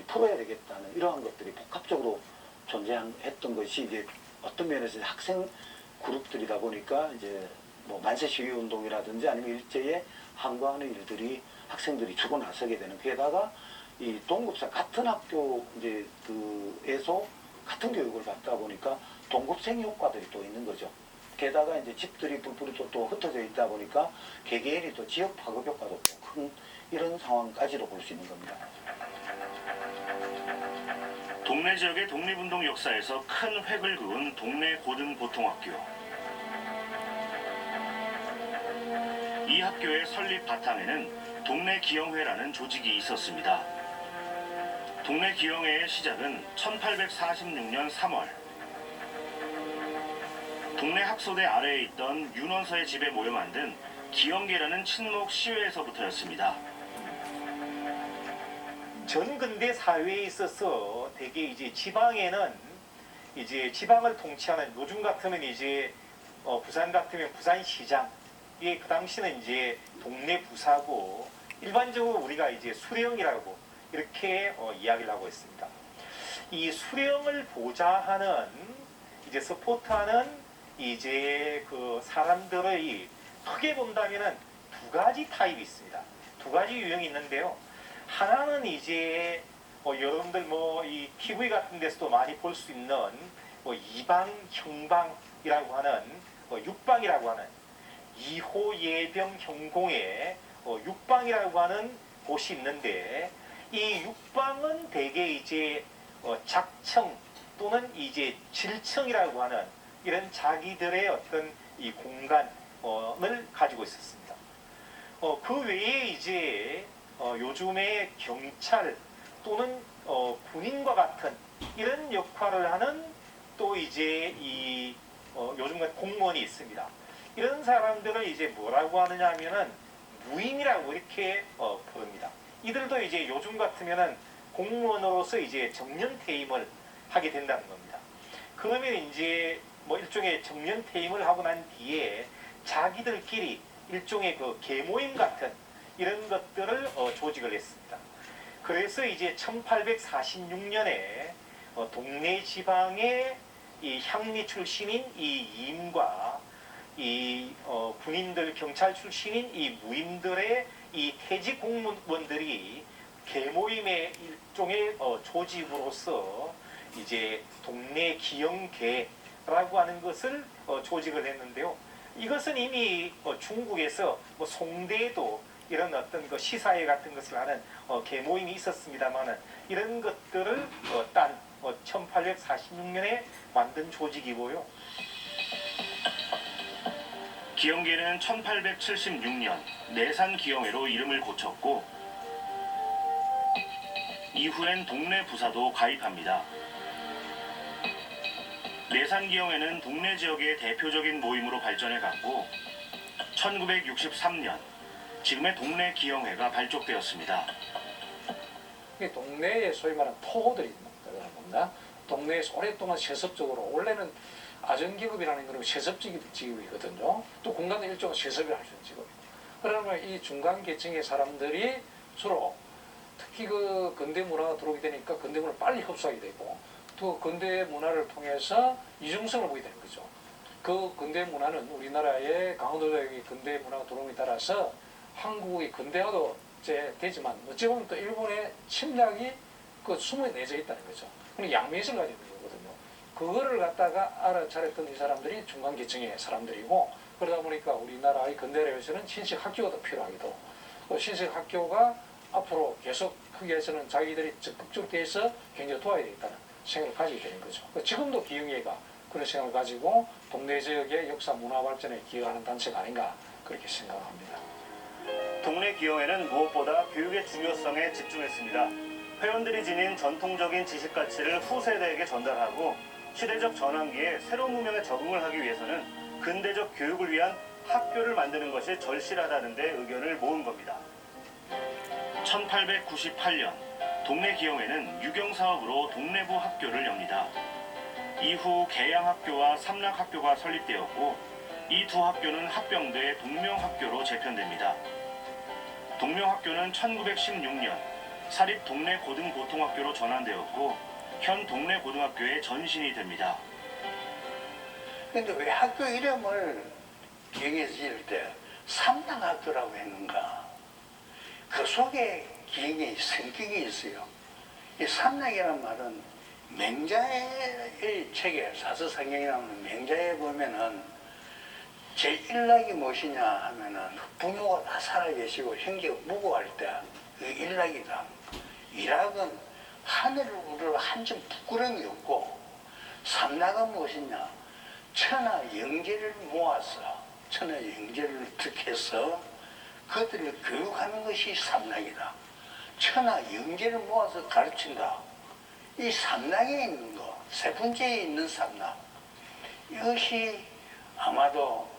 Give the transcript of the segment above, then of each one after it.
풀어야 되겠다는 이러한 것들이 복합적으로 존재했던 것이 이제 어떤 면에서 학생 그룹들이다 보니까 이제 뭐 만세 시위 운동이라든지 아니면 일제에 항거하는 일들이 학생들이 주고 나서게 되는, 게다가 이 동급생 같은 학교 이제 그에서 같은 교육을 받다 보니까 동급생 효과들이 또 있는 거죠. 게다가 이제 집들이 뿔뿔이 또 흩어져 있다 보니까 개개인이 또 지역 파급 효과도 또 큰 이런 상황까지도 볼 수 있는 겁니다. 동래 지역의 독립운동 역사에서 큰 획을 그은 동래 고등보통학교. 이 학교의 설립 바탕에는 동래 기영회라는 조직이 있었습니다. 동래 기영회의 시작은 1846년 3월. 동래 학소대 아래에 있던 윤원서의 집에 모여 만든 기영계라는 친목 시회에서부터였습니다. 전근대 사회에 있어서 대개 이제 지방에는 이제 지방을 통치하는, 요즘 같으면 이제 부산 같으면 부산시장, 이게 그 당시는 이제 동네 부사고, 일반적으로 우리가 이제 수령이라고 이렇게 이야기를 하고 있습니다. 이 수령을 보좌하는, 이제 서포트하는 이제 그 사람들의 크게 본다면은 두 가지 타입이 있습니다. 두 가지 유형이 있는데요. 하나는 이제 여러분들 뭐 이 TV 같은 데서도 많이 볼 수 있는 이방 형방이라고 하는 육방이라고 하는, 2호 예병 형공의 육방이라고 하는 곳이 있는데, 이 육방은 대개 이제 작청 또는 이제 질청이라고 하는 이런 자기들의 어떤 이 공간을 가지고 있었습니다. 그 외에 이제 요즘의 경찰 또는 군인과 같은 이런 역할을 하는 또 이제 이 요즘 같은 공무원이 있습니다. 이런 사람들을 이제 뭐라고 하느냐 하면은 무임이라고 이렇게 부릅니다. 이들도 이제 요즘 같으면은 공무원으로서 이제 정년 퇴임을 하게 된다는 겁니다. 그러면 이제 뭐 일종의 정년 퇴임을 하고 난 뒤에 자기들끼리 일종의 그 계모임 같은 이런 것들을 조직을 했습니다. 그래서 이제 1846년에 동래 지방의 이 향리 출신인 이 이임과 이 군인들 경찰 출신인 이 무임들의 이 퇴직 공무원들이 계모임의 일종의 조직으로서 이제 동래 기영계라고 하는 것을 조직을 했는데요. 이것은 이미 중국에서 뭐 송대도 이런 어떤 그 시사회 같은 것을 하는 계모임이 있었습니다만은, 이런 것들을 딴 1846년에 만든 조직이고요. 기영계는 1876년 내산 기영회로 이름을 고쳤고, 이후엔 동래 부사도 가입합니다. 내산 기영회는 동래 지역의 대표적인 모임으로 발전해 갔고, 1963년 지금의 동래 기영회가 발족되었습니다. 동네에 소위 말하는 토호들이 있습니다. 동네에서 오랫동안 세습적으로, 원래는 아전기급이라는 것은 세습직이거든요. 또 공간도 일종의 세습을 할 수 있는 직업이에요. 그러면 이 중간계층의 사람들이 주로 특히 그 근대 문화가 들어오게 되니까 근대 문화를 빨리 흡수하게 되고, 또 근대 문화를 통해서 이중성을 보게 되는 거죠. 그 근대 문화는 우리나라의 강원도적인 근대 문화가 들어옴에 따라서 한국의 근대화도 되지만 어찌 보면 또 일본의 침략이 그 숨어 내져 있다는 거죠. 그럼 양면성을 가지고 있는 거거든요. 그거를 갖다가 알아차렸던 이 사람들이 중간계층의 사람들이고, 그러다 보니까 우리나라의 근대화에 위해서는 신식 학교가 더 필요하기도, 신식 학교가 앞으로 계속 크게 해서는 자기들이 적극적으로 돼서 굉장히 도와야 되겠다는 생각을 가지게 되는 거죠. 지금도 기영회가 그런 생각을 가지고 동네 지역의 역사 문화 발전에 기여하는 단체가 아닌가 그렇게 생각합니다. 동래 기영회는 무엇보다 교육의 중요성에 집중했습니다. 회원들이 지닌 전통적인 지식 가치를 후세대에게 전달하고, 시대적 전환기에 새로운 문명에 적응을 하기 위해서는 근대적 교육을 위한 학교를 만드는 것이 절실하다는 데 의견을 모은 겁니다. 1898년 동래 기영회는 유경사업으로 동래부 학교를 엽니다. 이후 계양학교와 삼락학교가 설립되었고, 이 두 학교는 합병돼 동명학교로 재편됩니다. 동명학교는 1916년 사립 동래 고등보통학교로 전환되었고 현 동래 고등학교의 전신이 됩니다. 근데 왜 학교 이름을 기억해 지을 때 삼당학교라고 했는가? 그 속에 기억의 성격이 있어요. 이 삼당이라는 말은 맹자의 책에 사서성경에 나오는 맹자에 보면은 제1낙이 무엇이냐 하면은 부모가 다 살아계시고 형제가 무고할 때 그 일락이다. 일락은 하늘을 우러러 한점 부끄러움이 없고 삼낙은 무엇이냐? 천하 영재를 모아서 천하 영재를 득해서 그들을 교육하는 것이 삼낙이다. 천하 영재를 모아서 가르친다. 이 삼낙에 있는 거, 세 번째에 있는 삼낙. 이것이 아마도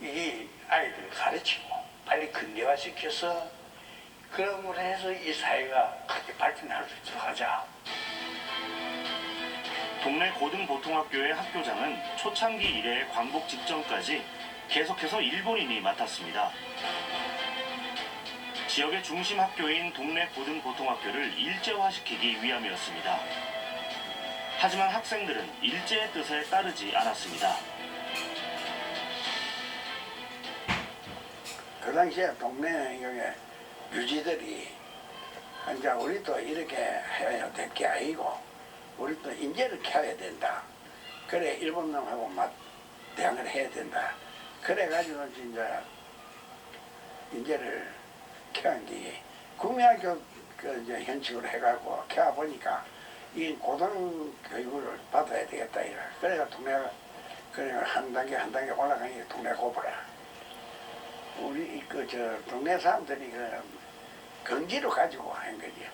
이 아이들을 가르치고 빨리 근대화시켜서 그러므로 해서 이 사회가 크게 발전할 수 있도록 하자. 동래 고등보통학교의 학교장은 초창기 이래 광복 직전까지 계속해서 일본인이 맡았습니다. 지역의 중심 학교인 동래 고등보통학교를 일제화시키기 위함이었습니다. 하지만 학생들은 일제의 뜻에 따르지 않았습니다. 그 당시에 동네 여기 유지들이 이제 우리도 이렇게 해야 될 게 아니고 우리도 인재를 키워야 된다. 그래 일본 놈하고 대항을 해야 된다. 그래가지고 진짜 인재를 키운 게 국민학교 그 현칙으로 해가지고 키워 보니까 이 고등 교육을 받아야 되겠다 이래. 그래가 동네가 그래 한 단계 올라가니까 동네 고부라. 우리 동네 사람들이 그 긍지로 가지고 한 거지.